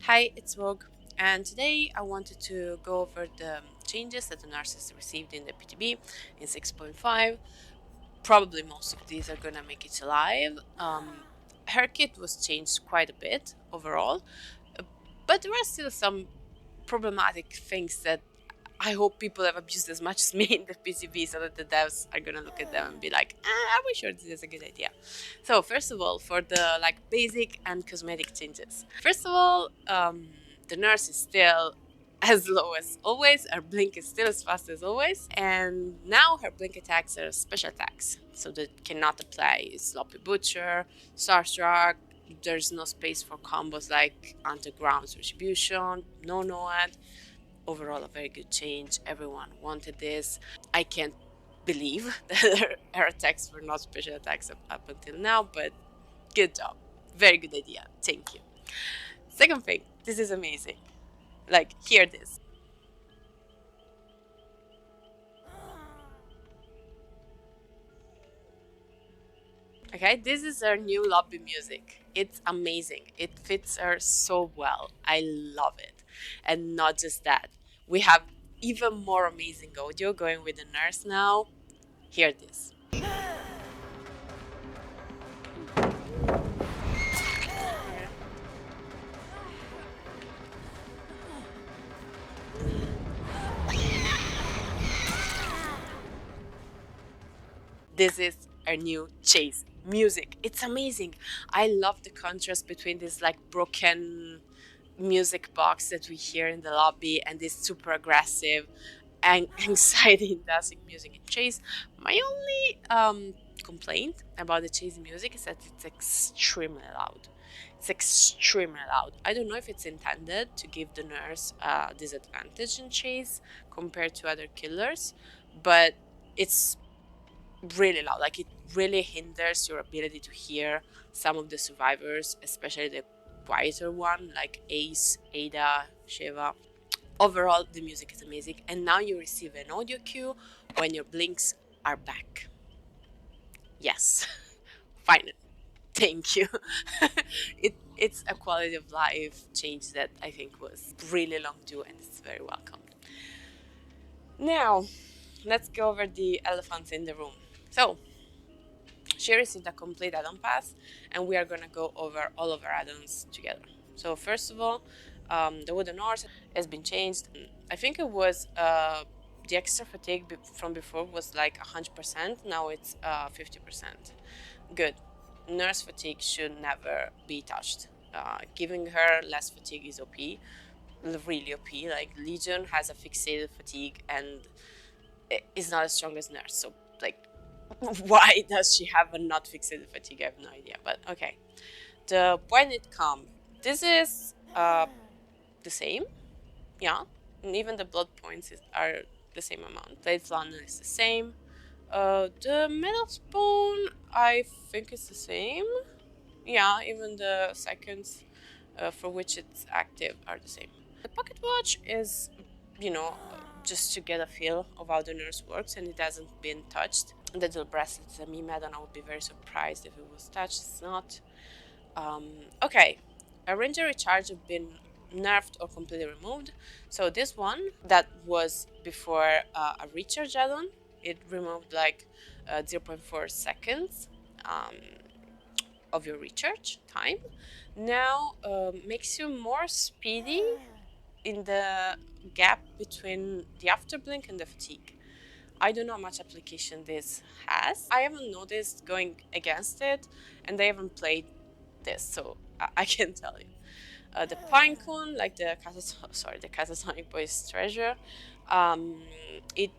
Hi, it's Vogue, and today I wanted to go over the changes that the nurses received in the PTB in 6.5. Probably most of these are gonna make it live. Her kit was changed quite a bit overall, uh, but there are still some problematic things that I hope people have abused as much as me in the PCB so that the devs are gonna look at them and be like, are we sure this is a good idea? So first of all, for the basic and cosmetic changes. First of all, the nurse is still as low as always, her blink is still as fast as always, and now her blink attacks are special attacks, so that cannot apply Sloppy Butcher, Starstruck, there's no space for combos like Underground's Retribution, no Noad. Overall, a very good change. Everyone wanted this. I can't believe that her attacks were not special attacks up until now, but good job. Very good idea. Thank you. Second thing, this is amazing. Hear this. Okay, this is her new lobby music. It's amazing. It fits her so well. I love it. And not just that, we have even more amazing audio going with the nurse now. Hear this. This is our new chase music. It's amazing. I love the contrast between this broken music box that we hear in the lobby and this super aggressive and anxiety inducing music in chase. My only complaint about the chase music is that it's extremely loud. It's extremely loud. I don't know if it's intended to give the nurse a disadvantage in chase compared to other killers, but it's really loud. It really hinders your ability to hear some of the survivors, especially the quieter one like Ace, Ada, Sheva. Overall, the music is amazing, and now you receive an audio cue when your blinks are back. Yes, finally. Thank you. It's a quality of life change that I think was really long due, and it's very welcome. Now, let's go over the elephants in the room. So, she received a complete add-on pass, and we are gonna go over all of our add-ons together. So first of all, the wooden horse has been changed. I think it was the extra fatigue from before was like 100%. Now it's 50%. Good. Nurse fatigue should never be touched. Giving her less fatigue is OP, really OP. Like Legion has a fixated fatigue and is not as strong as nurse. So like why does she have a not fixated fatigue? I have no idea, but okay. The when it come, this is the same, yeah, and even the blood points are the same amount. Blade flannel is the same. The metal spoon, I think it's the same. Yeah, even the seconds for which it's active are the same. The pocket watch is, just to get a feel of how the nurse works, and it hasn't been touched. The dual bracelet is a meme add-on. I would be very surprised if it was touched. It's not. Okay, a ranger recharge have been nerfed or completely removed. So this one that was before a recharge add-on, it removed 0.4 seconds of your recharge time. Now makes you more speedy in the gap between the afterblink and the fatigue. I don't know how much application this has. I haven't noticed going against it, and I haven't played this, so I can't tell you. The Pinecone, like the Catatonic Boy's Treasure, it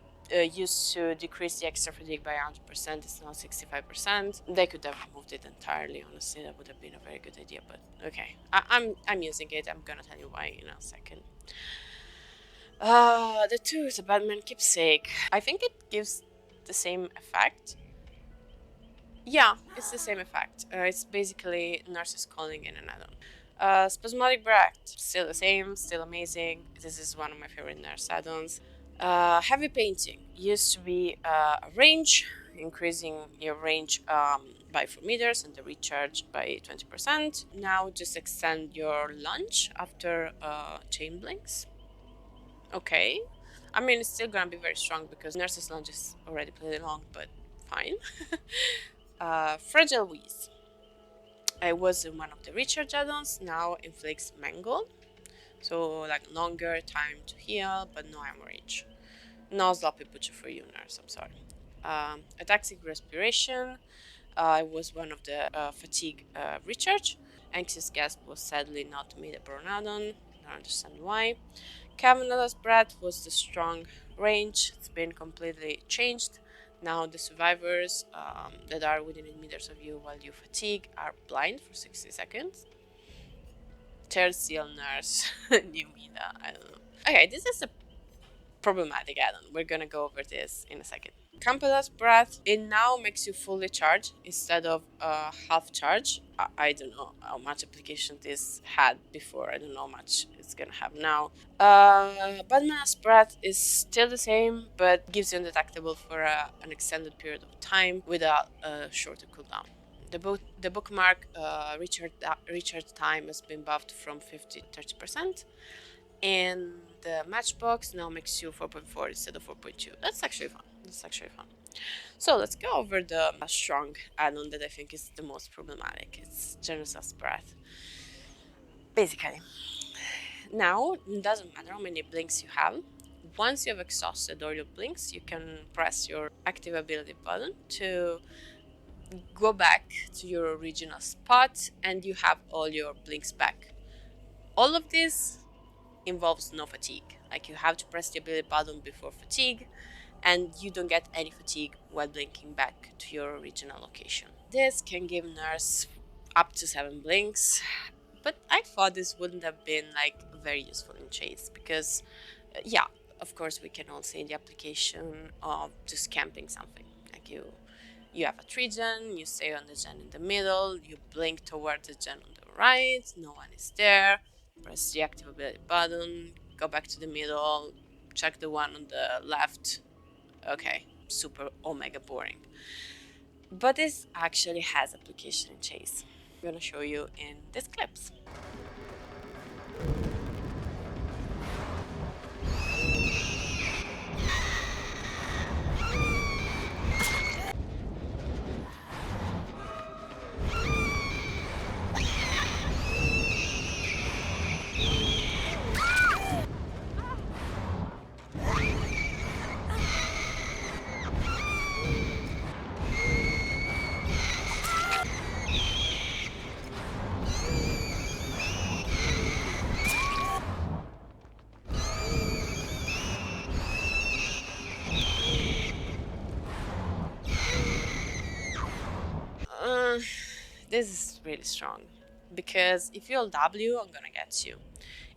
used to decrease the extra fatigue by 100%. It's now 65%. They could have removed it entirely. Honestly, that would have been a very good idea. But okay, I'm using it. I'm gonna tell you why in a second. The two is a Batman keepsake. I think it gives the same effect. Yeah, it's the same effect. It's basically nurses calling in an add-on. Spasmodic Bract, still the same, still amazing. This is one of my favorite nurse add-ons. Heavy painting used to be a range, increasing your range by 4 meters and the recharge by 20%. Now just extend your lunge after chain blinks. Okay. I mean, it's still gonna be very strong because Nurse's lunge is already pretty long, but fine. Fragile Wheeze. I was in one of the recharge add-ons, now inflicts Mangle. So like longer time to heal, but no hemorrhage. No sloppy butcher for you, Nurse, I'm sorry. Ataxic Respiration. It was one of the fatigue recharge. Anxious Gasp was sadly not made a burn add-on. I don't understand why. Cavanagh Breath was the strong range. It's been completely changed. Now the survivors that are within 8 meters of you while you fatigue are blind for 60 seconds. Tertial Nurse, new meta, I don't know. Okay, this is a problematic add-on. We're gonna go over this in a second. Campbell's Breath, it now makes you fully charged instead of half charge. I don't know how much application this had before. I don't know how much it's gonna have now. Batman's Breath is still the same, but gives you undetectable for an extended period of time without a shorter cooldown. The bookmark recharge time has been buffed from 50 to 30%. And the matchbox now makes you 4.4 instead of 4.2. That's actually fun. So let's go over the strong add-on that I think is the most problematic. It's Generous Breath. Basically, now it doesn't matter how many blinks you have. Once you have exhausted all your blinks, you can press your active ability button to go back to your original spot and you have all your blinks back. All of this involves no fatigue. Like, you have to press the ability button before fatigue, and you don't get any fatigue while blinking back to your original location. This can give Nurse up to 7 blinks, but I thought this wouldn't have been like very useful in Chase because, yeah, of course we can all see the application of just camping something. Like you have a 3-gen, you stay on the gen in the middle, you blink towards the gen on the right, no one is there, press the active ability button, go back to the middle, check the one on the left. Okay, super omega boring. But this actually has application in Chase. I'm gonna show you in these clips. This is really strong because if you hold W, I'm gonna get you.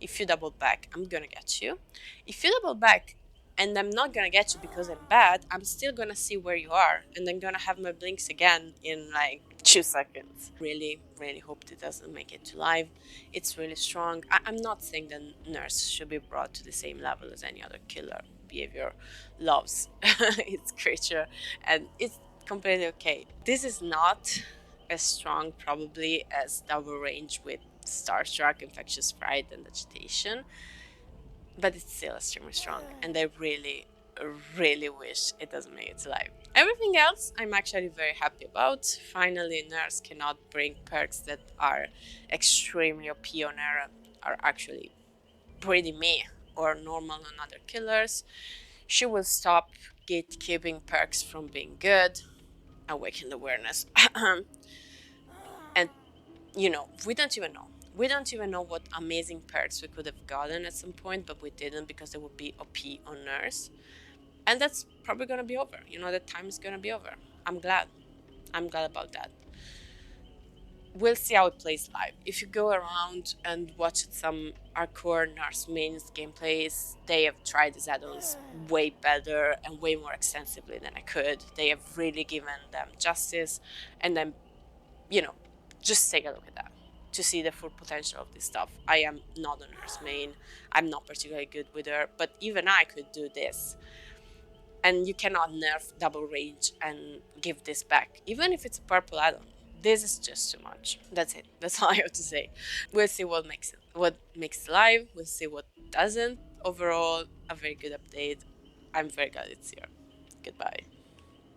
If you double back, I'm gonna get you. If you double back and I'm not gonna get you because I'm bad, I'm still gonna see where you are and I'm gonna have my blinks again in like 2 seconds. Really, really hope it doesn't make it to live. It's really strong. I'm not saying that Nurse should be brought to the same level as any other killer. Behavior loves its creature and it's completely okay. This is not as strong probably as double range with Starstruck, Infectious Fright, and Agitation, but it's still extremely strong, and I really, really wish it doesn't make it to live. Everything else I'm actually very happy about. Finally, Nurse cannot bring perks that are extremely OP on her, are actually pretty meh or normal on other killers. She will stop gatekeeping perks from being good. Awakened Awareness. And, we don't even know. We don't even know what amazing perks we could have gotten at some point, but we didn't because they would be OP on Nurse. And that's probably going to be over. That time is going to be over. I'm glad. I'm glad about that. We'll see how it plays live. If you go around and watch some hardcore Nurse mains gameplays, they have tried these add-ons way better and way more extensively than I could. They have really given them justice, and then, just take a look at that to see the full potential of this stuff. I am not a Nurse main. I'm not particularly good with her, but even I could do this. and you cannot nerf double range and give this back, even if it's a purple add-on. This is just too much. That's it. That's all I have to say. We'll see what makes it live. We'll see what doesn't. Overall, a very good update. I'm very glad it's here. Goodbye.